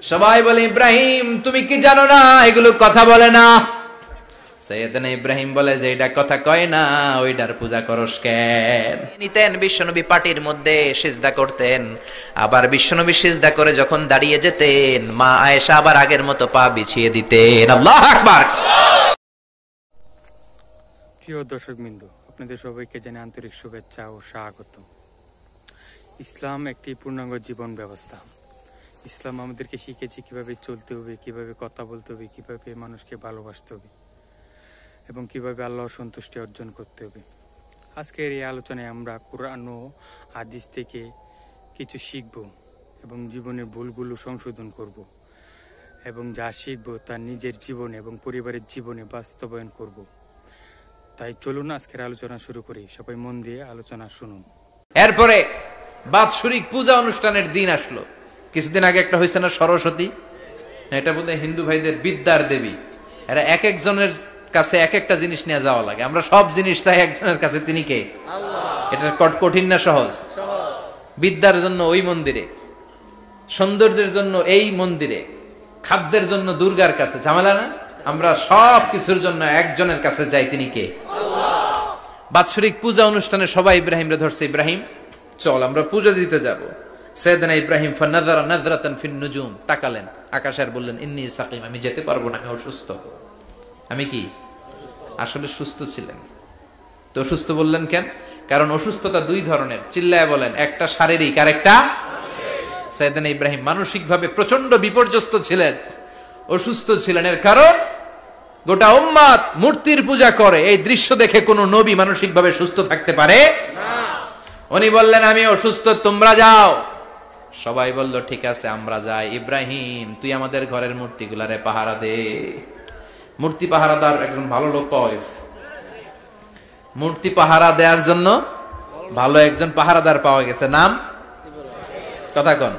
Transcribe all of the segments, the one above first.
সবাই বলে ইব্রাহিম তুমি কি জানো না এগুলো কথা বলে না? সৈয়দনা ইব্রাহিম বলে যে এটা কথা কয় না, ওইটার পূজা করস কেন? নিতেন বিশ্বনবী পাটির মধ্যে সিজদা করতেন, আবার বিশ্বনবী সিজদা করে যখন দাঁড়িয়ে যেতেন মা আয়েশা আবার আগের মতো পা বিছিয়ে দিতেন। আল্লাহু আকবার। প্রিয় দর্শকবৃন্দ, আপনাদের সবাইকে জানাই আন্তরিক শুভেচ্ছা ও স্বাগত। ইসলাম একটি পূর্ণাঙ্গ জীবন ব্যবস্থা। ইসলাম আমাদেরকে শিখেছে কিভাবে চলতে হবে, কিভাবে কথা বলতে হবে, কিভাবে মানুষকে ভালোবাসতে হবে এবং কিভাবে আল্লাহর সন্তুষ্টি অর্জন করতে হবে। আজকের এই আলোচনায় আমরা কোরআন ও হাদিস থেকে কিছু শিখব এবং জীবনের ভুলগুলো সংশোধন করব এবং যা শিখব তা নিজের জীবনে এবং পরিবারের জীবনে বাস্তবায়ন করব। তাই চলুন আজকের আলোচনা শুরু করি। সবাই মন দিয়ে আলোচনা শুনুন। এরপরে বাৎসরিক পূজা অনুষ্ঠানের দিন আসলো। কিছুদিন আগে একটা হয়েছে না সরস্বতী, এটা বোধহয় হিন্দু ভাইদের বিদ্যার দেবী। এরা এক একজনের কাছে এক একটা জিনিস নিয়ে যাওয়া লাগে। আমরা সব জিনিস চাই একজনের কাছে, তিনি কে? আল্লাহ। এটা কঠিন না সহজ? বিদ্যার জন্য ওই মন্দিরে, সৌন্দর্যের জন্য এই মন্দিরে, খাদ্যের জন্য দুর্গার কাছে, ঝামেলা না? আমরা সব কিছুর জন্য একজনের কাছে যাই, তিনি কে? আল্লাহ। বাৎসরিক পূজা অনুষ্ঠানে সবাই ইব্রাহিম রে ধরছে, ইব্রাহিম চল আমরা পূজা দিতে যাব। সাইয়েদনা ইব্রাহিম ফানাযারা নাযরাতান ফিন নুজুম, তাকালেন আকাশে আর বললেন ইন্নী সাকিম, আমি যেতে পারবো না, আমি অসুস্থ। আমি কি? আসলে সুস্থ ছিলেন তো অসুস্থ বললেন কেন? কারণ অসুস্থতা দুই ধরনের, চিল্লায় বলেন, একটা শারীরিক আর একটা মানসিক। সাইয়েদনা ইব্রাহিম মানসিকভাবে প্রচন্ড বিপর্যস্ত ছিলেন, অসুস্থ ছিলেন। এর কারণ গোটা উম্মাত মূর্তির পূজা করে, এই দৃশ্য দেখে কোন নবী মানসিকভাবে সুস্থ থাকতে পারে না। উনি বললেন আমি অসুস্থ, তোমরা যাও। সবাই বলল ঠিক আছে আমরা যাই। ইব্রাহিম তুই আমাদের ঘরের মূর্তিগুলারে পাহারা দে। মূর্তি পাহারাদার একজন ভালো লোক পাওয়া গেছে, মূর্তি পাহারা দেওয়ার জন্য ভালো একজন পাহারাদার পাওয়া গেছে। নাম? কথা কন,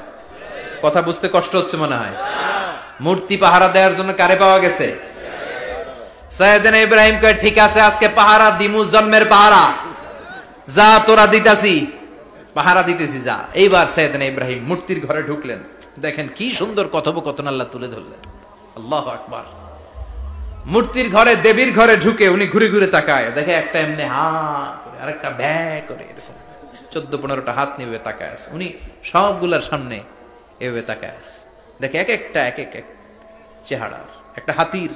কথা বুঝতে কষ্ট হচ্ছে মনে হয়। মূর্তি পাহারা দেওয়ার জন্য কারে পাওয়া গেছে? সাইয়েদনা ইব্রাহিম কয় ঠিক আছে আজকে পাহারা দিমু, জন্মের পাহারা, যা তোরা দিতাছি, পাহারা দিতেছি যা। এইবার সাইয়েদনা ইব্রাহিম মূর্তির ঘরে ঢুকলেন। দেখেন কি সুন্দর কথোপকথন আল্লাহ তুলে ধরলেন। আল্লাহু আকবার। মূর্তির ঘরে, দেবীর ঘরে ঢুকে উনি ঘুরে ঘুরে তাকায়, দেখে একটা এমনি হা করে আরেকটা ব্যা করে, এরকম 14-15টা হাত নিয়ে তাকায় আছে। উনি সবগুলার সামনে এভাবে তাকায় আছে, দেখে এক একটা এক এক চেহারা, একটা হাতির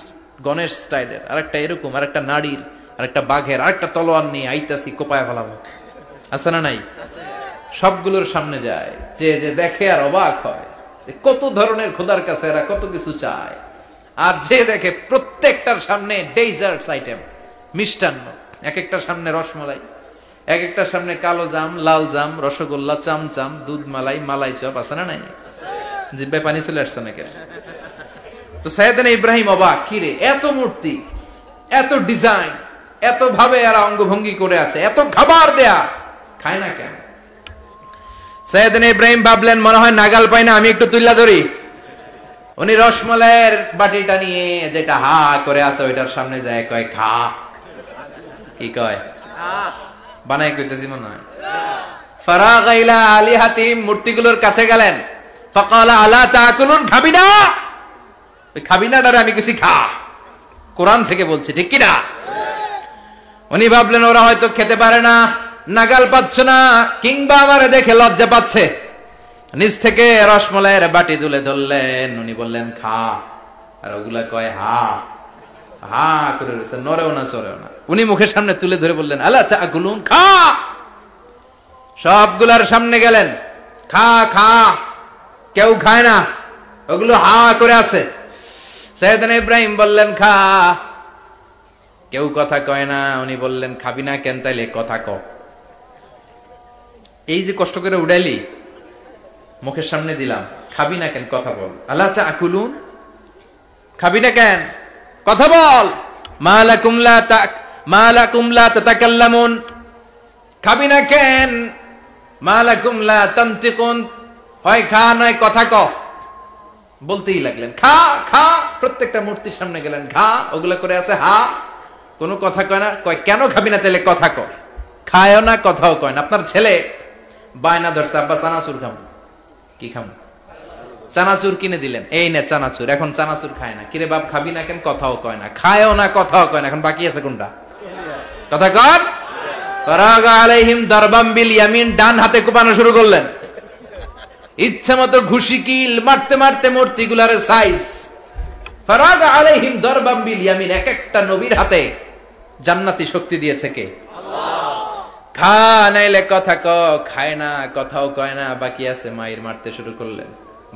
গণেশ স্টাইলের, আরেকটা এরকম, আরেকটা নারীর, আরেকটা বাঘের, আরেকটা তলোয়ার নিয়ে আইতাছি কোপায় ফেলাবো, আছে না নাই? সবগুলোর সামনে যায়, যে যে দেখে আর অবাক হয় কত ধরনের খোদার কাছে এরা কত কিছু চায়। আর যে দেখে প্রত্যেকটার সামনে ডেজার্টস আইটেম, মিষ্টান্ন, এক একটার সামনে রসমালাই, এক একটার সামনে কালো জাম, লাল জাম, রসগোল্লা, চামচাম, দুধ মালাই, মালাই চপ, আছে না নাই? জিব্বায় পানি চলে আসছে নাকি? তো সাইয়েদনা ইব্রাহিম অবাক, কি রে এত মূর্তি, এত ডিজাইন, এত ভাবে এরা অঙ্গভঙ্গি করে আছে, এত খাবার দেয়া, খায় না কেন? সাইয়েদনা ইব্রাহিম ভাবলেন মনে হয় নাগাল পাই না, আমি একটু তুল্লা ধরি। উনি রসমালাইয়ের বাটিটা নিয়ে যেটা হা করে আছে ওইটার সামনে যায়, কয় খা। কি কয়? বানাই কইতেছি মনে হয়। ফারাগা ইলা আলিহাতিম, মূর্তিগুলোর কাছে গেলেন। ফাকালা আলা তাকুলুন, খাবি না? ওই খাবি না ডারে আমি কিছু খা, কোরআন থেকে বলছি, ঠিক কি না? উনি ভাবলেন ওরা হয়তো খেতে পারে না, নাগাল পাচ্ছে না, কিংবা আমারে দেখে লজ্জা পাচ্ছে। নিজ থেকে রসমালাইয়ের বাটি তুলে ধরলেন, উনি বললেন খা, আর ওগুলা কয় হা হা করে রয়েছে, নড়েও না চড়েও না। উনি মুখের সামনে তুলে ধরে বললেন আলা তাকুলুন, খা। সবগুলার সামনে গেলেন, খা খা, কেউ খায় না, ওগুলো হা করে আছে। সাইয়েদনা ইব্রাহিম বললেন খা, কেউ কথা কয় না। উনি বললেন খাবি না কেন? তাইলে কথা ক। এই যে কষ্ট করে উড়াইলি, মুখের সামনে দিলাম, খাবি না কেন? কথা বল। আলা তাকুলুন, খাবি না কেন? কথা বল। মা লাকুম লা তাতাকাল্লামুন, খাবি না কেন? মা লাকুম লা তানতিকুন, হয় খা নয় কথা ক। বলতেই লাগলেন খা খা, প্রত্যেকটা মূর্তির সামনে গেলেন, খা, ওগুলা করে আছে হা, কোনো কথা কয় না। কয় কেন খাবি না? তাহলে কথা ক। খায়ও না, কথাও কয় না। আপনার ছেলে বায়না ধরছে আব্বা চানাচুর খাম, কি খাম? চানাচুর কিনে দিলেন, এই নে চানাচুর। এখন চানাচুর খায় না। কিরে বাপ খাবি না কেন? কথাও কয় না, খায়ও না, কথাও কয় না। এখন বাকি আছে কোনটা? কথা কর। ফারাগা আলাইহিম দারবাম বিল ইয়ামিন, ডান হাতে কোপানো শুরু করলেন। ইচ্ছা মতো ঘুষি কিল মারতে মারতে মূর্তিগুলার সাইজ। ফারাগা আলাইহিম দারবাম বিল ইয়ামিন, এক একটা নবীর হাতে জান্নাতি শক্তি দিয়েছে কে? খা নাইলে কথা ক, খায় না, কথাও কয় না, বাকি আছে। মায়ের মারতে শুরু করলেন,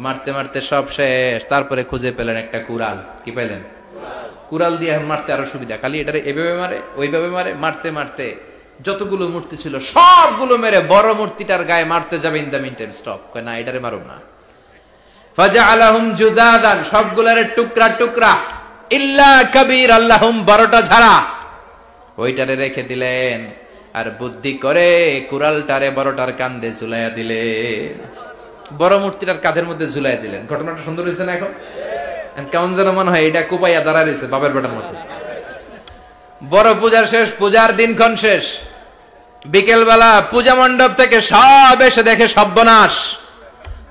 মারতে মারতে সব শেষ। তারপরে খুঁজে পেলেন একটা কুড়াল। কি পেলেন? কুড়াল দিয়ে মারতে আরো সুবিধা, খালি এটারে এভাবে মারে, ওইভাবে মারে। মারতে মারতে যতগুলো মূর্তি ছিল সবগুলো মেরে বড় মূর্তিটার গায়ে মারতে যাবে, in the meantime stop, কয় না এটারে মারুম না। ফাজআলাহুম জুদাদান, সবগুলারে টুকরা টুকরা, ইল্লা কাবীর আল্লাহুম, বড়টা ছাড়া ওইটারে রেখে দিলেন। আর বুদ্ধি করে কুড়ালটারে বড়টার কাঁধে ঝুলাইয়া দিলেন, বড় মূর্তিটার কাঁধের মধ্যে ঝুলাইয়া দিলেন। ঘটনাটা সুন্দর হয়েছে না? এখন কেমন যেন মনে হয় এটা কোপাইয়া দাঁড়া রয়েছে বাপের বেটার মতো। বড় পূজার শেষ, পূজার দিনক্ষণ শেষ। বিকেল বেলা পূজা মণ্ডপ থেকে সব এসে দেখে সর্বনাশ।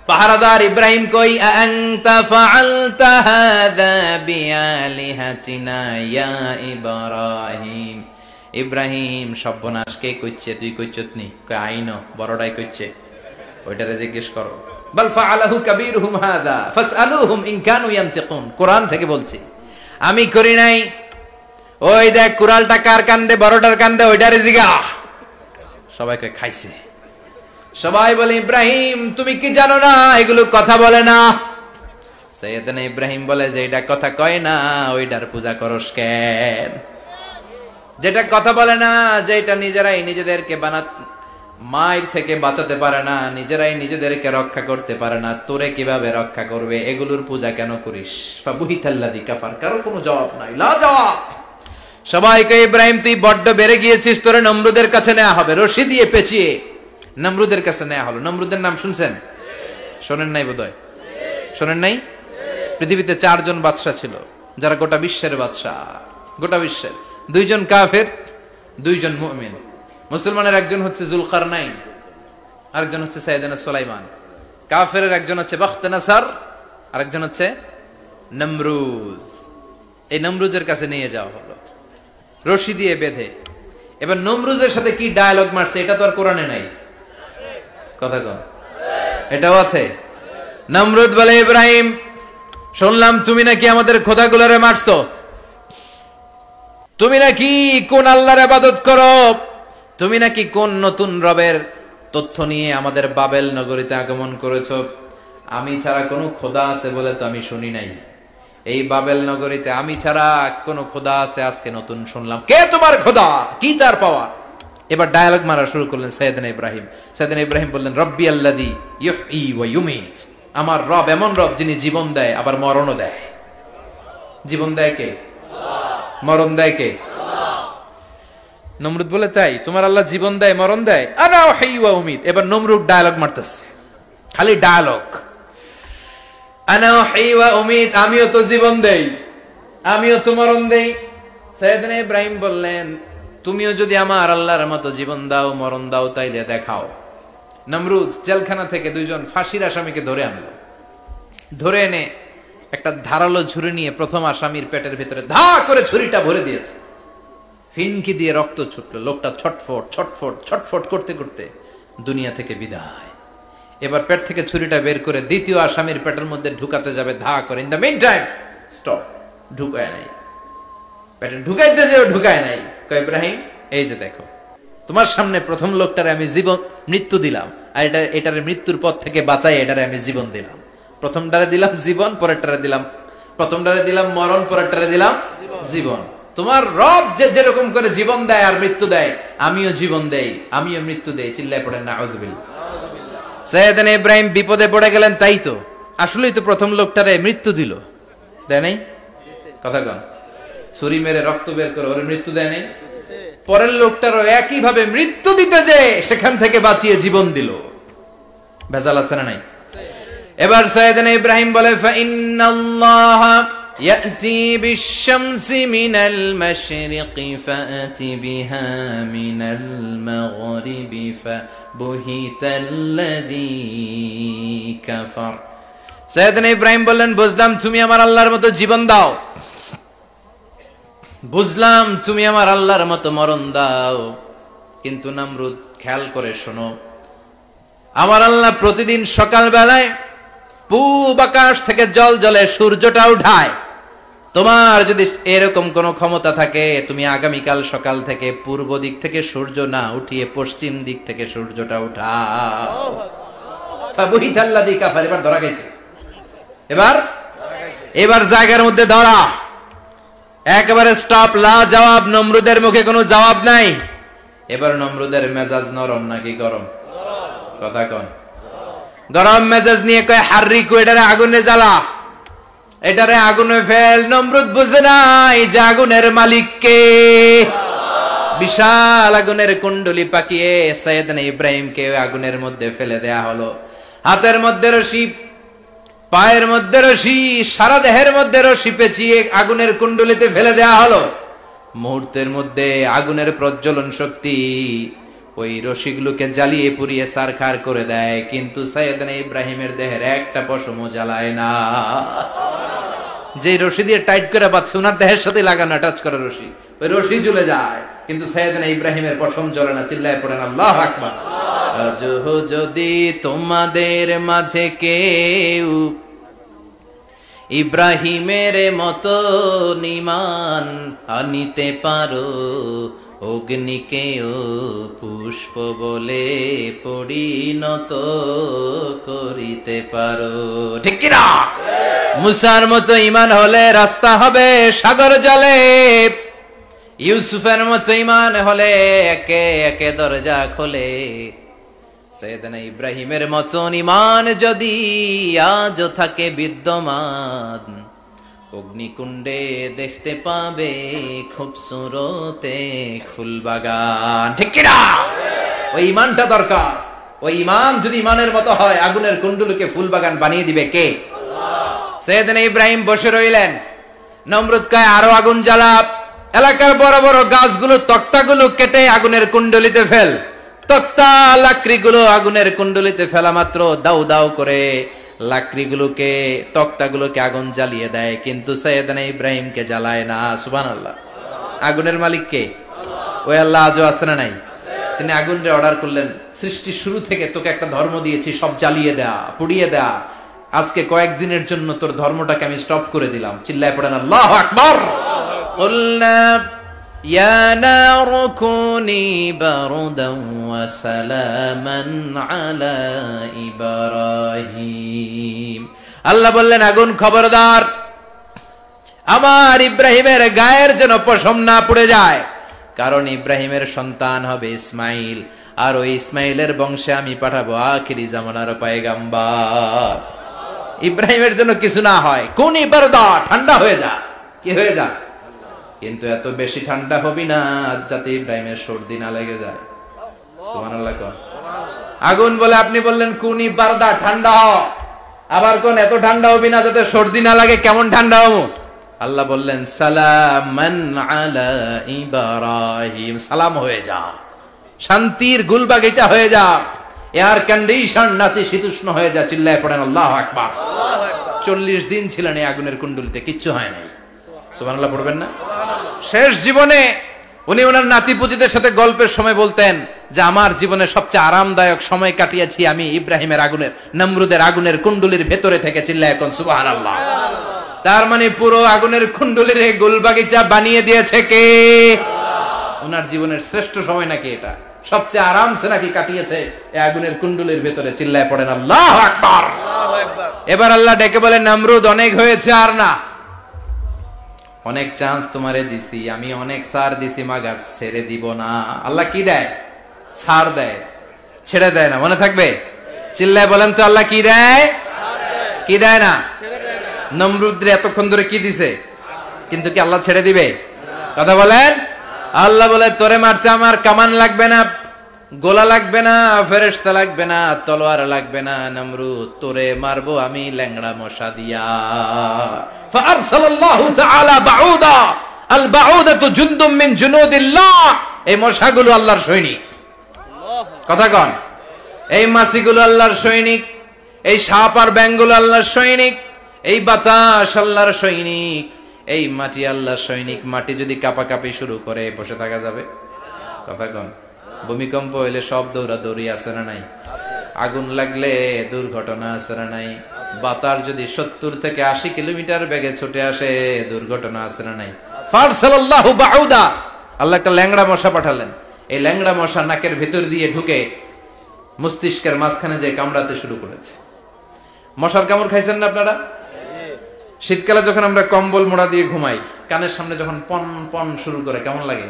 পাহারাদার ইব্রাহিম কই? আনতা ফাআলতা হাযা বিআলিহাতিনা ইয়া ইব্রাহিম। ইব্রাহিম, সর্বনাশ কে কইছে? তুই কইছত নি? কই আইনো, বড়টাই কইছে, ওইটারে জিজ্ঞেস করো। বাল ফাআলাহু কাবীরুহুম হাযা ফাসআলুহুম ইন কানু ইয়ানতিকুন। কোরআন থেকে বলছি, আমি করি নাই। ওই দেখ কুড়ালটা কার কান্দে? বড়টার কান্দে, ওইটারে জিগা। সবাইকে খাইছে। সবাই বলে ইব্রাহিম তুমি কি জানো না এগুলো কথা বলে না? সাইয়েদনা ইব্রাহিম বলে যে এটা কথা কয় না, ওইটার পূজা করস কেন? যেটা কথা বলে না, যেটা নিজেরাই নিজেদেরকে মায়ের থেকে বাঁচাতে পারে না, নিজেরাই নিজেদেরকে রক্ষা করতে পারে না, তোরে কিভাবে রক্ষা করবে? এগুলোর পূজা কেন করিস? ফাবুহিতাল্লাযী কাফার। কারো কোনো জবাব নাই, লা জবাব। সবাইকে ইব্রাহিম তুই বড্ড বেড়ে গিয়েছিস, তোরে নমরুদের কাছে নেওয়া হবে, রশি দিয়ে পেঁচিয়ে নমরুদের কাছে নেওয়া হলো। নমরুদের নাম শুনছেন? শোনেন নাই বোধহয়? শোনেন নাই? পৃথিবীতে 4 জন বাদশা ছিল, যারা গোটা বিশ্বের বাদশা। গোটা বিশ্বের 2 জন কাফের, 2 জন মুমিন। মুসলমানের একজন হচ্ছে যুলকারনাইন, আরেকজন হচ্ছে সাইয়েদনা সুলাইমান। কাফেরের একজন হচ্ছে বখতনাসার, আরেকজন হচ্ছে নমরুদ। এই নমরুদের কাছে নিয়ে যাওয়া হলো রশি দিয়ে বেঁধে। এবার নমরুদের সাথে কি ডায়ালগ মারছে এটা তো আর কোরআনে নাই। কথা কন, এটাও আছে। নমরুদ বলে ইব্রাহিম, শুনলাম তুমি নাকি আমাদের খোদাগুলোরে মারছো, তুমি নাকি কোন আল্লাহর ইবাদত করো, তুমি নাকি কোন নতুন রবের তথ্য নিয়ে আমাদের বাবেল নগরীতে আগমন করেছো। আমি ছাড়া কোনো খোদা আছে বলে তো আমি শুনি নাই। এই বাবেল নগরীতে আমি ছাড়া কোন খোদা আছে আজকে নতুন শুনলাম। কে তোমার খোদা? কি তার পাওয়ার? এবার ডায়ালগ মারা শুরু করলেন সাইয়েদনা ইব্রাহিম। সাইয়েদনা ইব্রাহিম বললেন, রব্বি আল্লাযী ইউহয়ী ওয়া ইউমীত। আমার রব এমন রব যিনি জীবন দেয় আবার মরণও দেয়। জীবন দেয় কে? আল্লাহ। মরণ দেয় কে? আল্লাহ। নমরুদ বলে, তাই তোমার আল্লাহ জীবন দেয় মরণ দেয়? আনা উহয়ী ওয়া উমীত। এবার নমরুদ ডায়ালগ মারতেছে, খালি ডায়ালগ। আনা উহয়ী ওয়া উমীত, আমিও তো জীবন দেই, আমিও তো মরণ দেই। সাইয়েদনা ইব্রাহিম বললেন, তুমিও যদি আমার আল্লাহর মতো জীবন দাও মরণ দাও তাইলে দেখাও। নমরুদ জেলখানা থেকে 2 জন ফাঁসির আসামিকে ধরে আনলো। ধরে এনে একটা ধারালো ছুরি নিয়ে প্রথম আসামির পেটের ভিতরে ধা করে ছুরিটা ভরে দিয়েছে। ফিনকি দিয়ে রক্ত ছুটলো। লোকটা ছটফট ছটফট ছটফট করতে করতে দুনিয়া থেকে বিদায়। এবার পেট থেকে ছুরিটা বের করে দ্বিতীয় আসামির পেটের মধ্যে ঢুকাতে যাবে ধা করে। In the meantime stop, ঢুকায় নাই। পেটে ঢুকাইতে যে ঢুকায় নাই। কয় ইব্রাহিম, এই যে দেখো তোমার সামনে প্রথম লোকটারে আমি জীবন মৃত্যু দিলাম, আর এটারে মৃত্যুর পথ থেকে বাঁচাই এটারে আমি জীবন দিলাম। প্রথমটারে দিলাম জীবন, পরেরটারে দিলাম, প্রথমটারে দিলাম মরণ, পরেরটারে দিলাম জীবন। তোমার রব যে যেরকম করে জীবন দেয় আর মৃত্যু দেয়, আমিও জীবন দেই, আমিও মৃত্যু দেই। চিল্লায় পড়েন নাউযুবিল্লাহ। সাইয়েদনা ইব্রাহিম বিপদে পড়ে গেলেন। তাই তো, আসলেই তো প্রথম লোকটারে মৃত্যু দিল, দেয় নাই? কথা কন, ছুরি মেরে রক্ত বের করে ওর মৃত্যু দেয় নাই? পরের লোকটারও একই ভাবে মৃত্যু দিতে যে সেখান থেকে বাঁচিয়ে জীবন দিল। ভেজাল আছে না নাই? এবার সাইয়েদনা ইব্রাহিম বলে, ফাইন্নাল্লাহা ইয়াতি বিশ-শামসি মিনাল মাশরিকি ফাআতি বিহা মিনাল মাগরিবি ফাবুহিতাল্লাযী কাফার। সাইয়েদনা ইব্রাহিম বললেন, বুঝলাম তুমি আমার আল্লাহর মতো জীবন দাও, বুঝলাম তুমি আমার আল্লাহর মতো মরণ দাও, কিন্তু নমরুদ খেয়াল করে শোনো, আমার আল্লাহ প্রতিদিন সকাল বেলায় পূব আকাশ থেকে জল জলে সূর্যটা উঠায়। তোমার যদি এরকম কোন ক্ষমতা থাকে, তুমি আগামীকাল সকাল থেকে পূর্ব দিক থেকে সূর্য না উঠিয়ে পশ্চিম দিক থেকে সূর্যটা উঠাও। ফাবুহিতাল্লাযী কাফার, এবার ধরা গেছে, এবার জায়গার মধ্যে ধরা, একেবারে স্টপ, লা জবাব। নমরুদের মুখে কোনো জবাব নাই। এবার নমরুদের মেজাজ নরম নাকি গরম? কথা কন। গরম মেজাজ নিয়ে কয়, হাররিকু, এটারে আগুনে জ্বালা, এটারে আগুনে ফেল। নমরুদ বুঝে নাই যে আগুনের মালিক কে। বিশাল আগুনের কুণ্ডলি পাকিয়ে সাইয়েদনা ইব্রাহিমকে আগুনের মধ্যে ফেলে দেয়া হলো। হাতের মধ্যে রশি, পায়ের মধ্যে রশি, সারা দেহের মধ্যে রশি পেঁচিয়ে আগুনের কুণ্ডলিতে ফেলে দেয়া হলো। মুহূর্তের মধ্যে আগুনের প্রজ্বলন শক্তি ওই রশিগুলোকে জ্বালিয়ে পুড়িয়ে সারখার করে দেয়, কিন্তু সাইয়েদনা ইব্রাহিমের দেহের একটা পশমও জ্বালায় না। যে রশি দিয়ে টাইট করে বাঁধছে, ওনার দেহের সাথে লাগানো টাচ করা রশি, ওই রশি জ্বলে যায়, কিন্তু সাইয়েদনা ইব্রাহিমের পশম জ্বলে না। চিল্লায় পড়েন আল্লাহু আকবার। যদি তোমাদের মাঝে কেউ ইব্রাহিমের মতো ঈমান আনিতে পারো, অগ্নিকেও পুষ্প বলে পরিণত করিতে পারো, ঠিক কিনা? মুসার মতো ঈমান হলে রাস্তা হবে সাগর জলে, ইউসুফের মতো ঈমান হলে একে একে দরজা খোলে। সাইয়েদনা ইব্রাহিমের মতন ঈমান যদি আজও থাকে বিদ্যমান, অগ্নিকুণ্ডে দেখতে পাবে খুবসুরতে ফুলবাগান, ঠিক কিনা? ওই ঈমানটা দরকার। ওই ঈমান যদি ঈমানের মতো হয়, আগুনের কুণ্ডলকে ফুলবাগান বানিয়ে দিবে কে? আল্লাহ। সাইয়েদনা ইব্রাহিম বসে রইলেন। নমরুদ কয়, আরো আগুন জ্বালা, এলাকার বড় বড় গাছগুলো, তক্তাগুলো কেটে আগুনের কুণ্ডলিতে ফেল। তক্তা লাকড়িগুলো আগুনের কুণ্ডলিতে ফেলা মাত্র দাউ দাউ করে লাকড়িগুলোকে, তক্তাগুলোকে আগুন জ্বালিয়ে দেয়, কিন্তু সাইয়েদনা ইব্রাহিমকে জ্বালায় না। সুবহানাল্লাহ। আগুনের মালিক কে? ওই আল্লাহ আজও আছে না নাই? তিনি আগুনরে অর্ডার করলেন, সৃষ্টি শুরু থেকে তোকে একটা ধর্ম দিয়েছি, সব জ্বালিয়ে দেয়া, পুড়িয়ে দেয়া, আজকে কয়েকদিনের জন্য তোর ধর্মটাকে আমি স্টপ করে দিলাম। চিল্লায় পড়েন আল্লাহু আকবার। কুলনা ইয়া নারু কুনি বারদান ওয়া সালামান আলা ইব্রাহিম। আল্লাহ বললেন, আগুন খবরদার, আমার ইব্রাহিমের গায়ের যেন পশম না পুড়ে যায়, কারণ ইব্রাহিমের সন্তান হবে ইসমাইল, আর ওই ইসমাইলের বংশে আমি পাঠাবো আখিরি জামানার পয়গাম্বার। ইব্রাহিমের জন্য কিছু না হয়, কোন ইবারদা, ঠান্ডা হয়ে যা। কি হয়ে যা? কিন্তু এত বেশি ঠান্ডা হবি না যাতে ইব্রাহিমের সর্দি না লেগে যায়। সুবহানাল্লাহ। আগুন বলে, আপনি বললেন কোন ইবারদা, ঠান্ডা হ, আবার কোন এত ঠান্ডা হবি না যাতে সর্দি না লাগে। কেমন ঠান্ডা হবো? আল্লাহ বললেন, সালামান আলা ইব্রাহিম, সালাম হয়ে যা, শান্তির গুলবাগিচা হয়ে যা, এয়ার কন্ডিশন নাতিশীতোষ্ণ হয়ে যা। চিল্লায় পড়েন আল্লাহু আকবার। 40 দিন ছিলেন এই আগুনের কুণ্ডলিতে, কিচ্ছু হয় নাই। সুবহানাল্লাহ পড়বেন না? শেষ জীবনে উনি ওনার নাতিপুতিদের সাথে গল্পের সময় বলতেন যে আমার জীবনে সবচেয়ে আরামদায়ক সময় কাটিয়েছি আমি ইব্রাহিমের আগুনের, নমরুদের আগুনের কুণ্ডলির ভেতরে থেকে। চিল্লায় এখন সুবহানাল্লাহ। তার মানে পুরো আগুনের কুণ্ডলির গুলবাগিচা বানিয়ে দিয়েছে কে? ওনার জীবনের শ্রেষ্ঠ সময় নাকি এটা? সবচেয়ে আরামসে নাকি কাটিয়েছে এই আগুনের কুণ্ডলির ভেতরে। চিল্লায় পড়েন আল্লাহু আকবার। এবার আল্লাহ ডেকে বলেন, নমরুদ অনেক হয়েছে, আর না, অনেক চান্স তোমারে দিছি আমি, অনেক ছাড় দিছি, মাগার ছেড়ে দিব না। আল্লাহ কি দেয়? ছাড় দেয়, ছেড়ে দেয় না। মনে থাকবে? চিল্লায় বলেন তো, আল্লাহ কি দেয়? কি দেয় না? নমরুদরে এতক্ষণ ধরে কি দিছে, কিন্তু কি আল্লাহ ছেড়ে দিবে? কথা বলেন। আল্লাহ বলে, তোরে মারতে আমার কামান লাগবে না, গোলা লাগবে না, ফেরেশতা লাগবে না, তলোয়ার লাগবে না, নমরুদ তোরে মারবো আমি ল্যাংড়া মশা দিয়া। ফাআরসালাল্লাহু তাআলা বাউদা, আল বাউদাতু জুনদুম মিন জুনুদিল্লাহ। এই মশাগুলো আল্লাহর সৈনিক। কথা কন। এই মাছিগুলো আল্লাহর সৈনিক। এই সাপ আর ব্যাঙ্গুল আল্লাহর সৈনিক, এই বাতাস আল্লাহর সৈনিক, এই মাটি আল্লাহর সৈনিক। মাটি যদি কাঁপাকাঁপি শুরু করে বসে থাকা যাবে? কথা কন। ভূমিকম্প হইলে সব দৌড়াদৌড়ি আছে না নাই? আগুন লাগলে দুর্ঘটনা আছে না নাই? বাতাস যদি 70 থেকে 80 কিলোমিটার বেগে ছুটে আসে দুর্ঘটনা আছে না নাই? ফারসালাল্লাহু বাউদা, আল্লাহ একটা ল্যাংড়া মশা পাঠালেন। এই ল্যাংড়া মশা নাকের ভিতর দিয়ে ঢুকে মস্তিষ্কের মাঝখানে যে কামড়াতে শুরু করেছে। মশার কামড় খাইছেন না আপনারা? শীতকালে যখন আমরা কম্বল মোড়া দিয়ে ঘুমাই, কানের সামনে যখন পন পন শুরু করে কেমন লাগে?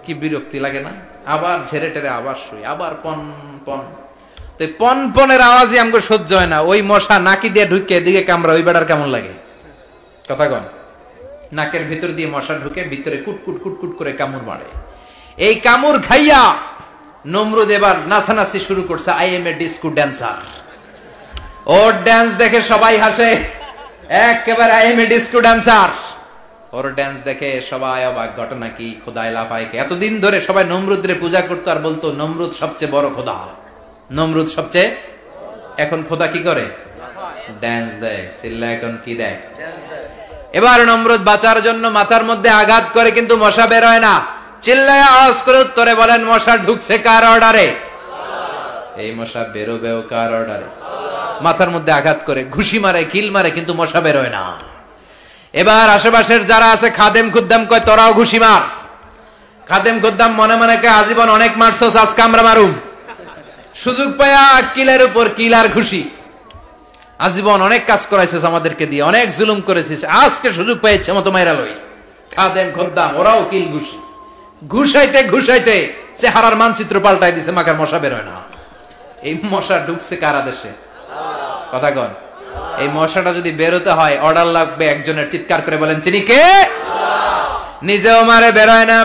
কি বিরক্তি লাগে না? আবার ঝেড়ে টেরে আবার শুই, আবার পন পন। তো পন পনের আওয়াজই আমাকে সহ্য হয় না। ওই মশা নাকি দিয়ে ঢুকে এদিকে কামড়া, ওই বেড়ার কেমন লাগে? কথা কন। নাকের ভিতর দিয়ে মশা ঢুকে ভিতরে কুটকুট কুটকুট করে কামড় মারে। এই কামড় খাইয়া নমরুদ এবার নাচানাচি শুরু করছে। I M A disco dancer. Or dance দেখে সবাই হাসে, একেবারে I M A disco dancer. Or dance দেখে সবাই অবাক। ঘটনা কি? খোদাই লাফাইকে এতদিন ধরে সবাই নমরুদরে পূজা করতো আর বলতো নমরুদ সবচেয়ে বড় খোদা, নমরুদ সবচেয়ে। এখন খোদা কি করে? ড্যান্স দেয়। চিল্লা এখন কি দেয়? এবার নমরুদ বাঁচার জন্য মাথার মধ্যে আঘাত করে, কিন্তু মশা বের হয় না। চিল্লায় আওয়াজ করে উত্তরে বলেন, মশা ঢুকছে কার অর্ডারে? এই মশা বেরোবেও কার অর্ডারে? মাথার মধ্যে আঘাত করে ঘুষি মারে, কিল মারে, কিন্তু মশা বের হয় না। এবার আশেপাশের যারা আছে খাদেম খুদ্দাম কয়, তোরাও ঘুষি মার। খাদেম খুদ্দাম মনে মনে কয়, আজীবন অনেক মারছস, আজকে আমরা মারুম। সুযোগ পায়া কিলের উপর কিল আর ঘুষি। আজীবন অনেক কাজ করাইছিস আমাদেরকে দিয়ে, অনেক জুলুম করেছিস, আজকে সুযোগ পাইছে মতো মাইরা লই। খাদেম খুদ্দাম ওরাও কিল ঘুষি। ঘুষাইতে ঘুষাইতে চেহারার মানচিত্র পাল্টাই দিছে, মাকার মশা বের হয় না। এই মশা ঢুকছে কারা দেশে? কথা কন। এই মশাটা যদি বেরোতে হয় অর্ডার লাগবে একজনের। চিৎকার করে বলেন, চিনি কে? নিজেও মারে, বেরোয় না।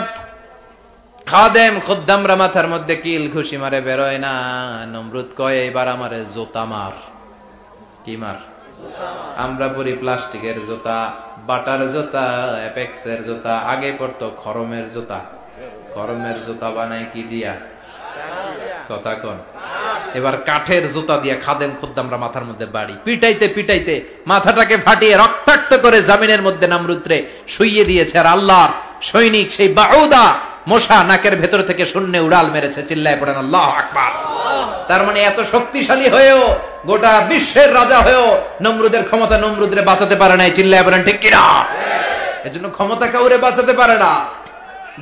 খাদেম খুদ্দামরা মাথার মধ্যে কিল ঘুষি মারে, বেরোয় না। নমরুদ কয়, এবার আমারে জোতা মার। কি মার? আমরা পরি প্লাস্টিকের জুতা, বাটার জুতা, অ্যাপেক্সের জুতা। আগে পড়তো খরমের জুতা। খরমের জুতা বানাই কি দিয়া? কথা কন। এবার কাঠের জুতা দিয়া খাদেম খুদ্দামরা মাথার মধ্যে বাড়ি। পিটাইতে পিটাইতে মাথাটাকে ফাটিয়ে রক্তাক্ত করে জামিনের মধ্যে নমরুদরে শুইয়ে দিয়েছে। আর আল্লাহর সৈনিক সেই বাউদা মশা নাকের ভেতর থেকে শূন্যে উড়াল মেরেছে। চিল্লায় পড়েন আল্লাহু আকবার। তার মানে এত শক্তিশালী হয়েও, গোটা বিশ্বের রাজা হয়েও নমরুদের ক্ষমতা নমরুদরে বাঁচাতে পারে নাই। চিল্লায় বলেন ঠিক কিনা? এজন্য ক্ষমতা কাউরে বাঁচাতে পারে না,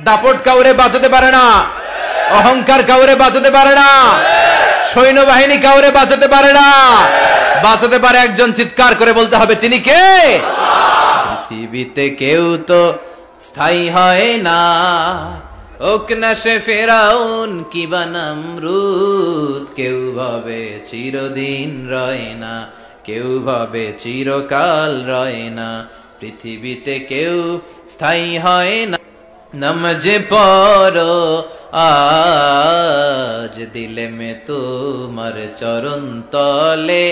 দাপট কাউরে বাঁচাতে পারে না, অহংকার কাউরে বাঁচাতে পারে না, সৈন্যবাহিনী কাউরে বাঁচাতে পারে না। বাঁচাতে পারে একজন। চিৎকার করে বলতে হবে, তিনি কে? পৃথিবীতে কেউ তো স্থায়ী হয় না, হোক না সে ফেরাউন কিবা নমরুদ। কেউ ভাবে চিরদিন রয় না, কেউ ভাবে চিরকাল রয় না। পৃথিবীতে কেউ স্থায়ী হয় না। নমাজে পড়ো আজ দিলে মে তোমার চরণ তলে,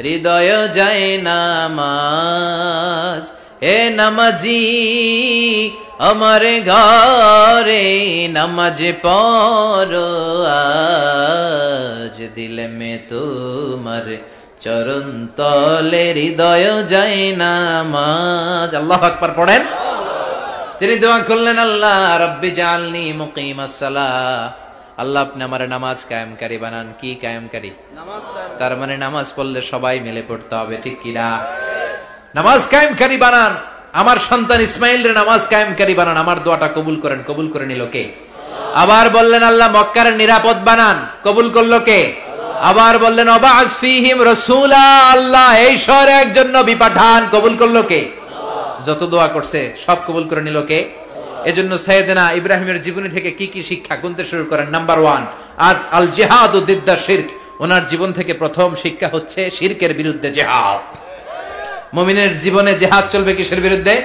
হৃদয় যায় নামাজ। হে নামাজি আমার ঘরে নামাজে পড়ো আজ দিলে মে তোমার চরণ তলে, হৃদয় যায় নামাজ। আল্লাহু আকবার পড়েন। তিনি দোয়া করলেন, আল্লাহ রব্বি জাআলনি মুকিমাস সালাহ। আল্লাহ আপনি আমার নামাজ কায়েমকারী বানান। কি কায়েমকারী? তার মানে নামাজ পড়লে সবাই মিলে পড়তে হবে, ঠিক কিনা? নামাজ কায়েমকারী বানান। আমার সন্তান ইসমাইলের নামাজ কায়েমকারী বানান। আমার দোয়াটা কবুল করেন। কবুল করে নিল কে? আবার বললেন, আল্লাহ মক্কার নিরাপদ বানান। কবুল করলো কে? আবার বললেন, ওয়াবা'আস ফীহিম রাসূলা। আল্লাহ এই শহরে একজন নবী পাঠান। কবুল করলো কে? যত দোয়া করছে সব কবুল করে নিল কে? এজন্য সাইয়েদনা ইব্রাহিমের জীবনী থেকে কি কি শিক্ষা গুনতে শুরু করেন। নাম্বার 1, আল জিহাদু দিদ্দা শিরক। ওনার জীবন থেকে প্রথম শিক্ষা হচ্ছে শিরকের বিরুদ্ধে জিহাদ। মুমিনের জীবনে জিহাদ চলবে কিসের বিরুদ্ধে?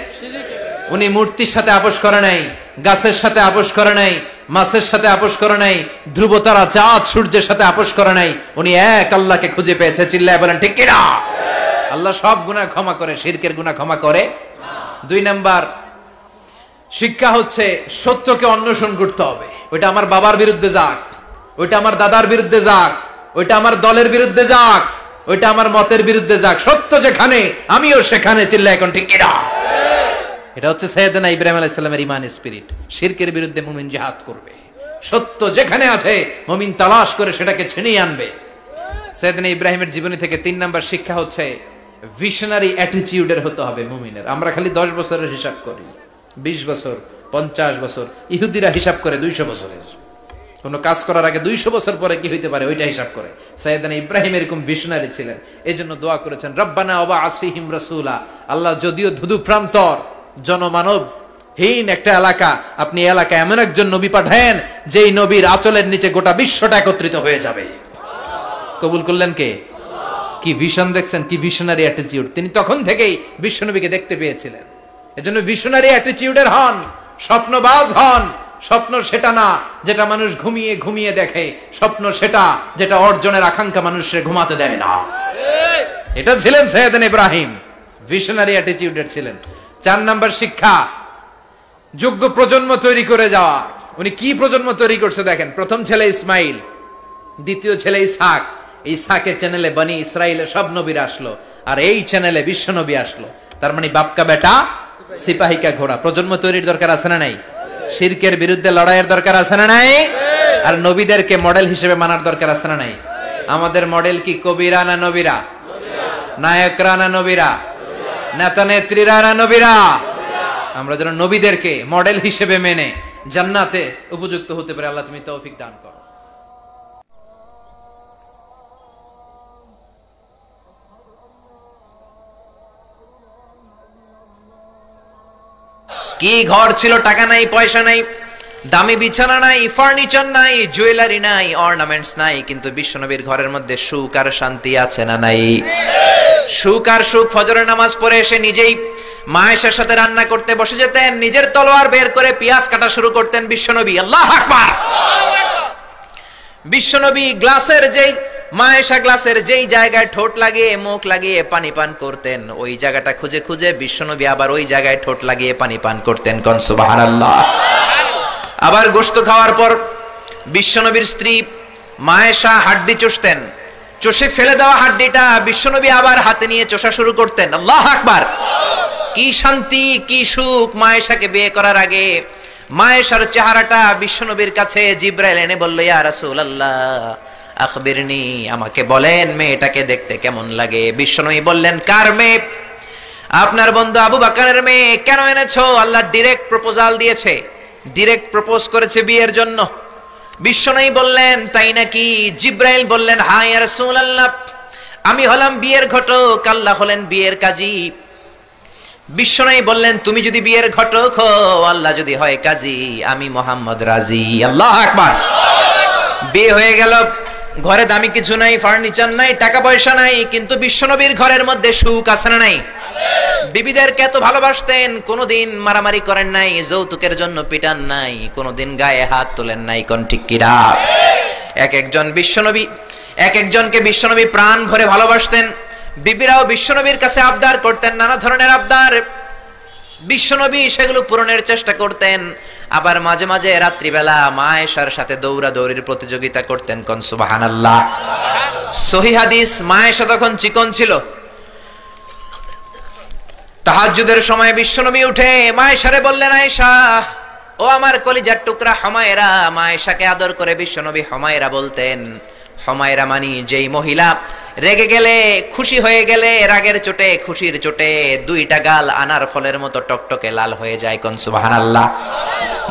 উনি মূর্তির সাথে আপোষ করে নাই, গাছের সাথে আপোষ করে নাই, মাছের সাথে আপোষ করে নাই, ধ্রুব তারা চাঁদ সূর্যের সাথে আপোষ করে নাই। উনি এক আল্লাহকে খুঁজে পেয়েছে। চিল্লায় বলেন ঠিক কিনা? আল্লাহ সব গুনাহ ক্ষমা করে, শিরকের গুনাহ ক্ষমা করে। 2 নাম্বার শিক্ষা হচ্ছে সত্যকে অন্বেষণ করতে হবে। ওইটা আমার বাবার বিরুদ্ধে যাক, ওইটা আমার দাদার বিরুদ্ধে যাক, ওইটা আমার দলের বিরুদ্ধে যাক, ওইটা আমার মতের বিরুদ্ধে যাক, সত্য যেখানে আমিও সেখানে, চিল্লা এখন ঠিক কিনা? এটা হচ্ছে সাইয়েদনা ইব্রাহিম আলাইহিস সালামের ঈমান স্পিরিট। শিরকের বিরুদ্ধে মুমিন জিহাদ করবে, সত্য যেখানে আছে মুমিন তালাশ করে সেটাকে ছিনিয়ে আনবে। সাইয়েদনা ইব্রাহিমের জীবনী থেকে 3 নাম্বার শিক্ষা হচ্ছে ভিশনারি অ্যাটিটিউডের হতে হবে মুমিনের। আমরা খালি 10 বছরের হিসাব করি, 20 বছর, 50 বছর। ইহুদিরা হিসাব করে 200 বছরের। কোন কাজ করার আগে 200 বছর পরে কি হইতে পারে ওইটা হিসাব করে। সাইয়েদনা ইব্রাহিম এরকম ভিশনারি ছিলেন, এজন্য দোয়া করেছেন রব্বানা ওয়াবআস ফীহিম রাসূলা। আল্লাহ যদিও ধুধু প্রান্তর জনমানব হীন একটা এলাকা, আপনি এলাকায় এমন একজন নবী পাঠায়েন যেই নবীর আঁচলের নিচে গোটা বিশ্বটা একত্রিত হয়ে যাবে। কবুল করলেন কে? কি ভিশন দেখছেন, কি ভিশনারি অ্যাটিটিউড। তিনি তখন থেকেই বিশ্বনবীকে দেখতে পেয়েছিলেন। এজন্য ভিশনারি অ্যাটিটিউডের হন, স্বপ্নবাজ হন। স্বপ্ন সেটা না যেটা মানুষ ঘুমিয়ে ঘুমিয়ে দেখে, স্বপ্ন সেটা যেটা অর্জনের আকাঙ্ক্ষা মানুষকে ঘুমাতে দেয় না। এটা ছিলেন সাইয়েদনা ইব্রাহিম, ভিশনারি অ্যাটিটিউডের ছিলেন। 4 নাম্বার শিক্ষা, যোগ্য প্রজন্ম তৈরি করে যাওয়া। উনি কি প্রজন্ম তৈরি করছে দেখেন। প্রথম ছেলে ইসমাইল, দ্বিতীয় ছেলে ইসহাক। ইসহাকের চ্যানেলে বনি ইসরাইলের সব নবীরা আসলো, আর এই চ্যানেলে বিশ্ব নবী আসলো। তার মানে বাপকা বেটা সিপাহিকা ঘোড়া। প্রজন্ম তৈরির দরকার আছে না নাই? শিরকের বিরুদ্ধে লড়াইয়ের দরকার আছে না নাই? আর নবীদেরকে মডেল হিসেবে মানার দরকার আছে না নাই? আমাদের মডেল কি কবিরা না নবীরা? নায়করা না নবীরা? নেতা নেত্রীরা না নবীরা? আমরা যেন নবীদেরকে মডেল হিসেবে মেনে জান্নাতে উপযুক্ত হতে পারে। আল্লাহ তুমি তৌফিক দান করো। কি ঘর ছিল, টাকা নাই, পয়সা নাই, দামি বিছানা নাই, ফার্নিচার নাই, জুয়েলারি নাই, অর্নামেন্টস নাই, কিন্তু বিশ্বনবীর ঘরের মধ্যে সুখ আর শান্তি আছে না নাই? সুখ আর সুখ। ফজরের নামাজ পড়ে এসে নিজেই মা আয়েশার সাথে রান্না করতে বসে যেতেন, নিজের তলোয়ার বের করে পেঁয়াজ কাটা শুরু করতেন বিশ্বনবী। আল্লাহু আকবার। বিশ্বনবী গ্লাসের যেই মা আয়েশা গ্লাসের যেই জায়গায় ঠোঁট লাগিয়ে মুখ লাগিয়ে পানি পান করতেন, ওই জায়গাটা খুঁজে খুঁজে বিশ্বনবী আবার ওই জায়গায় ঠোঁট লাগিয়ে পানি পান করতেন। কোন সুবহানাল্লাহ। আবার গোশত খাওয়ার পর বিশ্বনবীর স্ত্রী মা আয়েশা হাড্ডি চুষতেন, চষে ফেলে দেওয়া হাড্ডিটা বিশ্বনবী আবার হাতে নিয়ে চষা শুরু করতেন। আল্লাহু আকবার। কি শান্তি, কি সুখ। মা আয়েশাকে বিয়ে করার আগে মা আয়েশার চেহারাটা বিশ্বনবীর কাছে জিবরাইল এনে বলল, ইয়া রাসূলুল্লাহ আখবিরনি, আমাকে বলেন মেয়েটাকে দেখতে কেমন লাগে। বিশ্বনবী বললেন, কার মেয়ে? আপনার বন্ধু আবু বকরের মেয়ে। কেন এনেছো? আল্লাহ ডাইরেক্ট প্রপোজাল দিয়েছে, ডাইরেক্ট প্রপোজ করেছে বিয়ের জন্য। বিশ্বনবী বললেন, তাই নাকি? জিবরাইল বললেন, হ্যাঁ ইয়া রাসূলুল্লাহ, আমি হলাম বিয়ের ঘটক, আল্লাহ হলেন বিয়ের কাজী। বিশ্বনবী বললেন, তুমি যদি বিয়ের ঘটক হও, আল্লাহ যদি হয় কাজী, আমি মুহাম্মদ রাজি। আল্লাহু আকবার। বিয়ে হয়ে গেল। ঘরে দামি কিছু নাই, ফার্নিচার নাই, টাকা পয়সা নাই, কিন্তু বিশ্বনবীর ঘরের মধ্যে সুখ আছে না নাই? বিবিদেরকে এত ভালোবাসতেন, কোনোদিন মারামারি করেন নাই, যৌতুকের জন্য পিটান নাই, কোনোদিন গায়ে হাত তোলেন নাই। কোন ঠিক কিরা? এক একজনকে বিশ্বনবী প্রাণ ভরে ভালোবাসতেন। বিবিরাও বিশ্বনবীর কাছে আবদার করতেন, নানা ধরনের আবদার। বিশ্বনবী সেগুলো পূরণের চেষ্টা করতেন। আবার মাঝে মাঝে রাত্রিবেলা মা আয়েশার সাথে দৌড়াদৌড়ির প্রতিযোগিতা করতেন। কোন সুবহানাল্লাহ। সহিহ হাদিস, মা আয়েশা তখন চিকন ছিল। তাহাজ্জুদের সময় বিশ্বনবী উঠে মা আয়েশারে বললেন, আয়েশা, ও আমার কলিজার টুকরা হুমায়রা। মা আয়েশাকে আদর করে বিশ্বনবী হুমায়রা বলতেন। হুমায়রা মানে যেই মহিলা রেগে গেলে, খুশি হয়ে গেলে, রাগের চোটে, খুশির চোটে দুইটা গাল আনার ফলের মতো টকটকে লাল হয়ে যায়। কোন সুবহানাল্লাহ।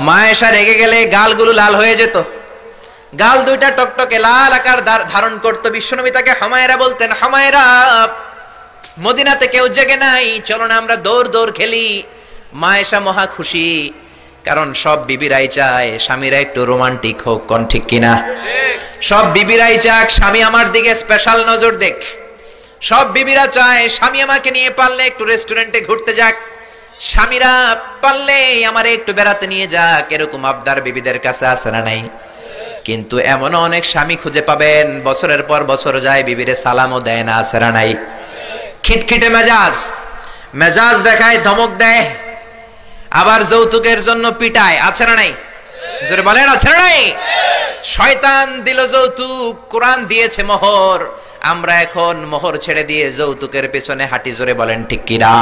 মা আয়েশা রেগে গেলে গালগুলো লাল হয়ে যেত, গাল দুইটা টকটকে লাল আকার ধারণ করত। বিশ্বনবী তাকে হুমায়রা বলতেন, হুমায়রা, মদিনাতে কেউ জেগে নাই, চলো না আমরা দৌড় দৌড় খেলি। মা আয়েশা মহা খুশি, কারণ সব বিবিরাই চায় স্বামীরা একটু রোমান্টিক হোক। কোন ঠিক কিনা? সব বিবিরাই চাক স্বামী আমার দিকে স্পেশাল নজর দেখ। সব বিবিরা চায় স্বামী আমাকে নিয়ে পারলে একটু রেস্টুরেন্টে ঘুরতে যাক, স্বামীরা পারলে আমারে একটু বেড়াতে নিয়ে যাক। এরকম আবদার বিবিদের কাছে আছে না নাই? কিন্তু এমন অনেক স্বামী খুঁজে পাবেন, বছরের পর বছর যায়, বিবিরে সালামও দেয় না। আছে না নাই? খিটখিটে মেজাজ দেখায়, ধমক দেয়, আবার যৌতুকের জন্য পিটায়। আছে না নাই? জোরে বলেন, আছে না নাই? শয়তান দিল যৌতুক, কোরআন দিয়েছে মোহর। আমরা এখন মোহর ছেড়ে দিয়ে যৌতুকের পেছনে হাঁটি, জোরে বলেন ঠিক কিনা?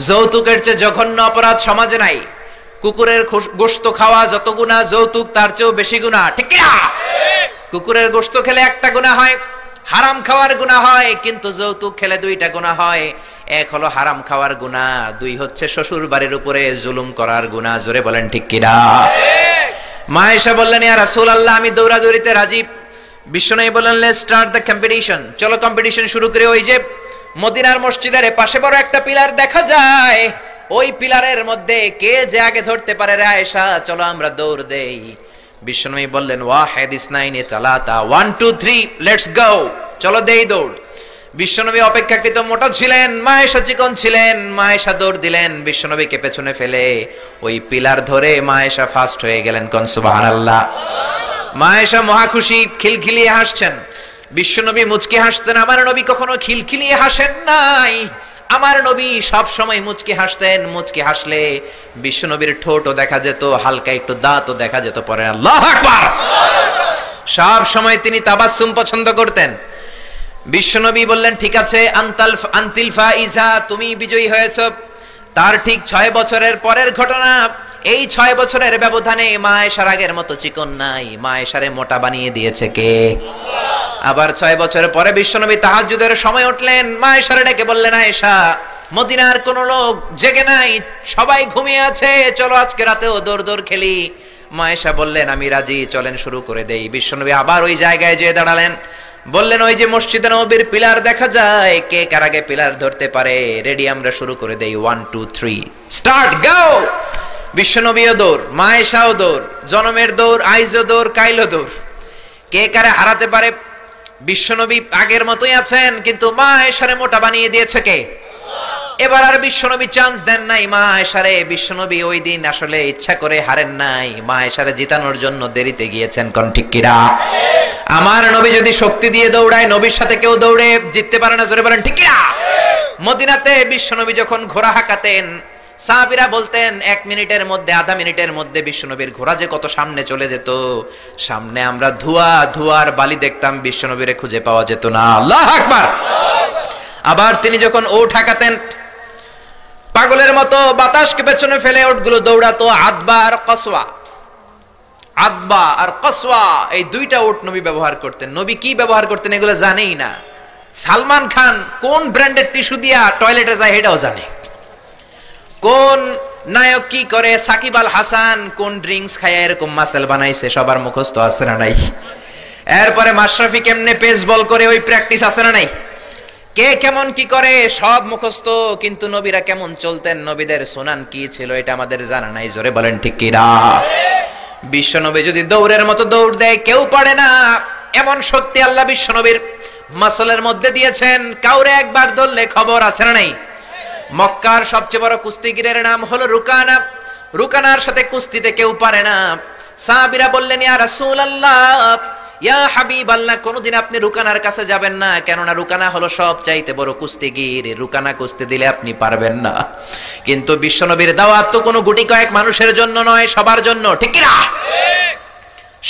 যৌতুকের চেয়ে জঘন্য অপরাধ সমাজে নাই। কুকুরের গোশত খাওয়া যত গুনাহ, যৌতুক তার চেয়েও বেশি গুনাহ, ঠিক কিনা? কুকুরের গোশত খেলে একটা গুনাহ হয়, হারাম খাওয়ার গুনাহ হয়, কিন্তু যৌতুক খেলে দুইটা গুনাহ হয়। এক হলো হারাম খাওয়ার গুনাহ, দুই হচ্ছে শ্বশুর বাড়ির উপরে জুলুম করার গুনাহ, জোরে বলেন ঠিক কিনা? মা আয়েশা বললেন, ইয়া রাসূলুল্লাহ, আমি দৌড়াদৌড়িতে রাজি। বিশ্বনবী বললেন, লেটস স্টার্ট দ্য কম্পিটিশন, চলো কম্পিটিশন শুরু করি। ওই যে মদিনার মসজিদের পাশে বড় একটা পিলার দেখা যায়, ওই পিলারের মধ্যে কে যে আগে ধরতে পারে রে আয়েশা, চলো আমরা দৌড় দেই। বিশ্বনবী বললেন, ওয়াহিদ ইসনাইনি তালাতা, 1 2 3 লেটস গো, চলো দেই দৌড়। বিশ্বনবী অপেক্ষাকৃত মোটা ছিলেন, মা আয়েশা চিকন ছিলেন। মা আয়েশা দৌড় দিলেন, বিশ্বনবীকে পেছনে ফেলে ওই পিলার ধরে মা আয়েশা ফার্স্ট হয়ে গেলেন। কোন সুবহানাল্লাহ। মা আয়েশা মহা খুশি, খিলখিলিয়ে হাসছেন। বিশ্বনবী মুচকি হাসতেন। আমার নবী কখনো খিলখিলিয়ে হাসেন নাই, আমার নবী সব সময় মুচকি হাসতেন। মুচকি হাসলে বিশ্বনবীর ঠোঁটও দেখা যেত, হালকা একটু দাঁতও দেখা যেত। পরে আল্লাহু আকবার, সব সময় তিনি তাবাসসুম পছন্দ করতেন। বিশ্বনবী বললেন, ঠিক আছে, আনতিল ফাইজা, তুমি বিজয়ী হয়েছো। তার ঠিক 6 বছরের পরের ঘটনা। এই 6 বছরের ব্যবধানে মা আয়েশার আগের মতো চিকন নাই, মা আয়েশারে মোটা বানিয়ে দিয়েছে কে? আবার 6 বছর পরে বিশ্বনবী তাহাজ্জুদের সময় উঠলেন, মা আয়েশারে ডেকে বললেন, আয়েশা, মদিনার কোন লোক জেগে নাই, সবাই ঘুমিয়ে আছে, চলো আজকে রাতেও দৌড় খেলি। মা আয়েশা বললেন, আমি রাজি, চলেন শুরু করে দেই। বিশ্বনবী আবার ওই জায়গায় যেয়ে দাঁড়ালেন, বললেন, ওই যে মসজিদে নববীর পিলার দেখা যায়, কে কার আগে পিলার ধরতে পারে? রেডি, আমরা শুরু করে দেই, 1 2 3 স্টার্ট, গো। বিশ্বনবীও দৌড়, মা আয়েশাও দৌড়, জনমের দৌড়, আইজও দৌড়, কাইলও দৌড়। কে কারে হারাতে পারে? বিশ্বনবী আগের মতোই আছেন, কিন্তু মা আয়েশারে মোটা বানিয়ে দিয়েছে কে? এবার আর বিশ্বনবী চান্স দেন নাই মা আয়েশারে। বিশ্বনবী ওই দিন আসলে ইচ্ছা করে হারেন নাই, মা আয়েশারে জিতানোর জন্য দেরিতে গিয়েছেন। কোন ঠিক কিনা? আমার নবী যদি শক্তি দিয়ে দৌড়ায়, নবীর সাথে কেউ দৌড়ে জিততে পারে না, জোরে বলেন ঠিক কিনা? মদিনাতে বিশ্বনবী যখন ঘোড়া হাঁকাতেন, সাহাবীরা বলতেন 1 মিনিটের মধ্যে, আধা মিনিটের মধ্যে বিশ্বনবীর ঘোড়া যে কত সামনে চলে যেত। সামনে আমরা ধোঁয়ার বালি দেখতাম, বিশ্বনবীরে খুঁজে পাওয়া যেত না। আল্লাহু আকবার। আবার তিনি যখন ওট হাঁকাতেন, পাগলের মতো বাতাসকে পেছনে ফেলে ওটগুলো দৌড়াতো। আদবা আর কসওয়া, এই দুইটা ওট নবী ব্যবহার করতেন। নবী কি ব্যবহার করতেন এগুলো জানেই না। সালমান খান কোন ব্র্যান্ডের টিস্যু দিয়া টয়লেটে যায় এটাও জানে। কোন নায়ক কি করে, সাকিব আল হাসান কোন ড্রিঙ্কস খায় এরকম মাসেল বানাইছে, সবার মুখস্থ আছে না নাই? এরপরে মাশরাফি কেমনে পেস বল করে, ওই প্র্যাকটিস আছে না নাই? কে কেমন কি করে সব মুখস্থ, কিন্তু নবীরা কেমন চলতেন, নবীদের সুনান কি ছিল, এটা আমাদের জানা নাই। জোরে বলেন ঠিক কিনা? বিশ্বনবী যদি দৌড়ের মতো দৌড় দেয়, কেউ পারে না। এমন শক্তি আল্লাহ বিশ্বনবীর মাসলের মধ্যে দিয়েছেন, কাউরে একবার ধরলে খবর আছে না নাই? মক্কার সবচেয়ে বড় কুস্তিগিরের নাম হলো রুকানা। রুকানার সাথে কুস্তিতে কেউ পারে না। সাহাবীরা বললেন, ইয়া রাসূলুল্লাহ, ইয়া হাবিবাল্লাহ, কোনদিন আপনি রুকানার কাছে যাবেন না, কেননা রুকানা হলো সব চাইতে বড় কুস্তিগির, রুকানা কুস্তি দিলে আপনি পারবেন না। কিন্তু বিশ্বনবীর দাওয়াত তো কোনো গুটি কয়েক মানুষের জন্য নয়, সবার জন্য, ঠিক কি না?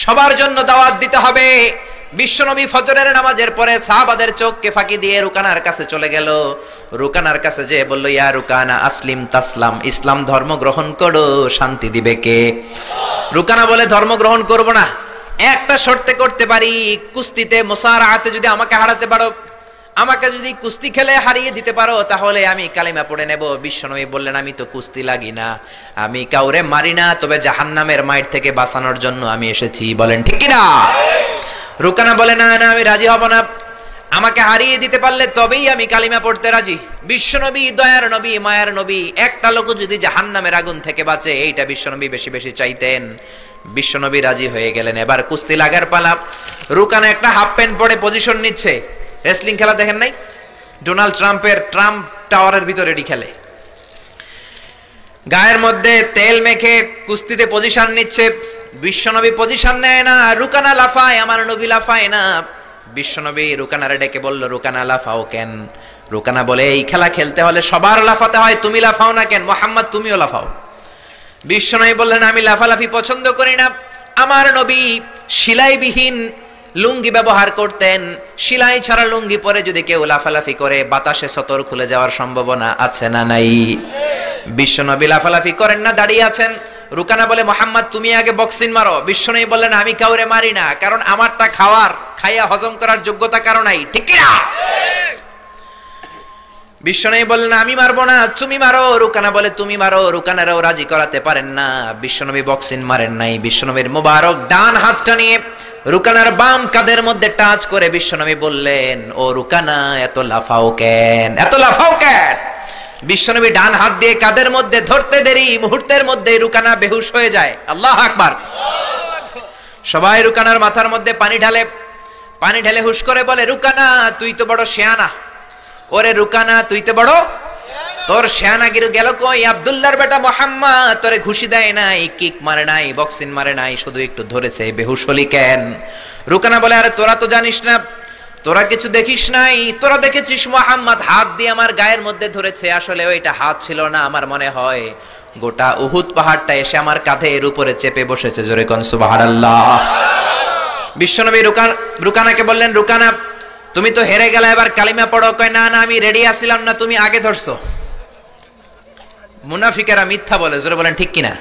সবার জন্য দাওয়াত দিতে হবে। বিশ্বনবী ফজরের নামাজের পরে সাহাবাদের চোখকে ফাঁকি দিয়ে রুকানার কাছে চলে গেল। রুকানার কাছে যে বলল, ইয়া রুকানা আসলিম তাসলাম, ইসলাম ধর্ম গ্রহণ করো, শান্তি দিবে কে? রুকানা বলে, ধর্ম গ্রহণ করব না, একটা শর্তে করতে পারি, কুস্তিতে মুসারাআতে যদি আমাকে হারাতে পারো, আমাকে যদি কুস্তি খেলে হারিয়ে দিতে পারো, তাহলে আমি কালিমা পড়ে নেব। বিশ্বনবী বললেন, আমি তো কুস্তি লাগি না, আমি কাউরে মারি না, তবে জাহান্নামের মাইর থেকে বাঁচানোর জন্য আমি এসেছি। বলেন ঠিক কি না? রুকানা বলে, না না, আমি রাজি হব না, আমাকে হারিয়ে দিতে পারলে তবেই আমি কালিমা পড়তে রাজি। বিশ্বনবী দয়ার নবী, মায়ার নবী, একটা লোক যদি জাহান্নামের আগুন থেকে বাঁচে, এইটা বিশ্বনবী বেশি বেশি চাইতেন। বিশ্বনবী রাজি হয়ে গেলেন। এবার কুস্তি লাগার পালা। রুকানা একটা হাফ প্যান্ট পরে পজিশন নিচ্ছে। রেসলিং খেলা দেখেন নাই? ডোনাল্ড ট্রাম্পের ট্রাম্প টাওয়ারের ভিতরে এটি খেলে, গায়ের মধ্যে তেল মেখে কুস্তিতে পজিশন নিচ্ছে। বিশ্বনবী পজিশন নেয় না, রুকানা লাফায়, আমার নবী লাফায় না। বিশ্বনবী রুকানারে ডেকে বলল, রুকানা লাফাও কেন? রুকানা বলে, এই খেলা খেলতে হলে সবার লাফাতে হয়, তুমি লাফাও না কেন? মুহাম্মদ তুমিও লাফাও। বিশ্বনবী বললেন, আমি লাফালাফি পছন্দ করি না, আমার নবী সেলাইবিহীন লুঙ্গি ব্যবহার করতেন। সেলাই ছাড়া লুঙ্গি পরে যদি কেউ লাফালাফি করে বাতাসে সতর খুলে যাওয়ার সম্ভাবনা আছে না নাই? বিশ্বনবী লাফালাফি করেন না, দাঁড়িয়ে আছেন। রুকানা বলে, মোহাম্মদ তুমি আগে বক্সিং মারো। বিশ্বনবী বললেন, আমি কাউরে মারি না, কারণ আমারটা খাইয়া হজম করার যোগ্যতা কারো নাই, ঠিক কি না? বিশ্বনবী বললেন, আমি মারবো না, তুমি মারো। রুকানা বলে, তুমি মারো। রুকানারাও রাজি করাতে পারেন না। বিশ্বনবী বক্সিং মারেন নাই। বিশ্বনবীর মোবারক ডান হাতটা নিয়ে রুকানার বাম কাঁধের মধ্যে টাচ করে বিশ্বনবী বললেন, ও রুকানা, এত লাফাও কেন, এত লাফাও কেন? বিশ্বনবী ডান হাত দিয়ে কাঁধের মধ্যে ধরতে দেরি, মুহূর্তের মধ্যে রুকানা বেহুশ হয়ে যায়। আল্লাহু আকবার। সবাই রুকানার মাথার মধ্যে পানি ঢালে হুশ করে বলে, রুকানা তুই তো বড় শিয়ানা। ওরে রুকানা তুই তো বড়, তোর শিয়ানাগিরি গেল কই? আব্দুল্লাহর বেটা মুহাম্মদ তোরে ঘুষি দেয় নাই, কিক মারে নাই, বক্সিং মারে নাই, শুধু একটু ধরেছে, বেহুশ হলি কেন? রুকানা বলে, আরে তোরা তো জানিস না, তোরা কিছু দেখিস নাই, তোরা দেখেছিস মুহাম্মদ হাত দিয়ে আমার গায়ের মধ্যে ধরেছে। আসলে ওইটা হাত ছিল না, আমার মনে হয় গোটা উহুদ পাহাড়টা এসে আমার কাঁধের উপরে চেপে বসেছে। জোরে কোন সুবহানাল্লাহ। বিশ্বনবী রুকানাকে বললেন, রুকানা তুমি তো হেরে গেলে, এবার কালিমা পড়ো। কয়, না না, আমি রেডি আছিলাম না, তুমি আগে ধরছো। মুনাফিকেরা মিথ্যা বলে, জোরে বলেন ঠিক কিনা?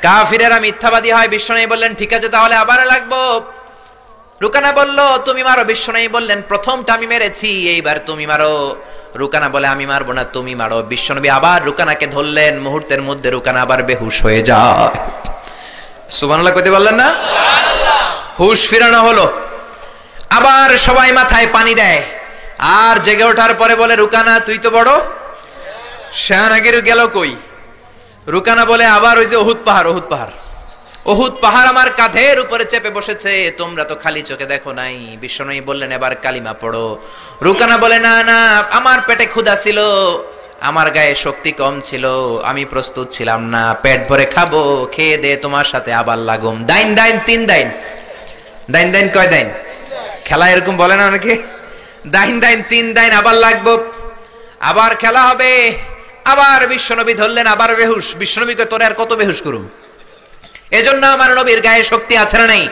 কাফিরেরা মিথ্যাবাদী হয়। বিশ্বনবী বললেন, ঠিক আছে তাহলে আবার লাগবো। রুকানা বলল, তুমি মারো। বিশ্বনবী বললেন, প্রথমটা আমি মেরেছি, এইবার তুমি মারো। রুকানা বলে, আমি মারবো না, তুমি মারো। বিশ্বনবী আবার রুকানাকে ধরলেন। মুহূর্তের মধ্যে রুকানা আবার বেহুশ হয়ে যায়। সুবহানাল্লাহ কইতে বললেন না? হুশ ফিরানো হলো। আবার সবাই মাথায় পানি দেয়। আর জেগে ওঠার পরে বলে, রুকানা তুই তো বড় শিয়ানাগিরি গেল কই? রুকানা বলে, আবার ওই যে উহুদ পাহাড় আমার কাঁধের উপরে চেপে বসেছে, তোমরা তো খালি চোখে দেখো নাই। বিশ্বনবী বললেন, এবার কালিমা পড়ো। রুকানা বলে, না না, আমার পেটে ক্ষুধা ছিল, আমার গায়ে শক্তি কম ছিল, আমি প্রস্তুত ছিলাম না, পেট ভরে খাবো, খেয়ে দে তোমার সাথে আবার লাগুম। দাইন দাইন তিন দাইন। দাইন দাইন কয় দাইন? খেলা এরকম বলে না অনেকে, দাইন দাইন তিন দাইন, আবার লাগবো, আবার খেলা হবে। আবার বিশ্বনবী ধরলেন, আবার বেহুশ। বিশ্বনবীকে তোরে আর কত বেহুশ করুম? এজন্য আমার নবীর গায়ে শক্তি আছে না নাই?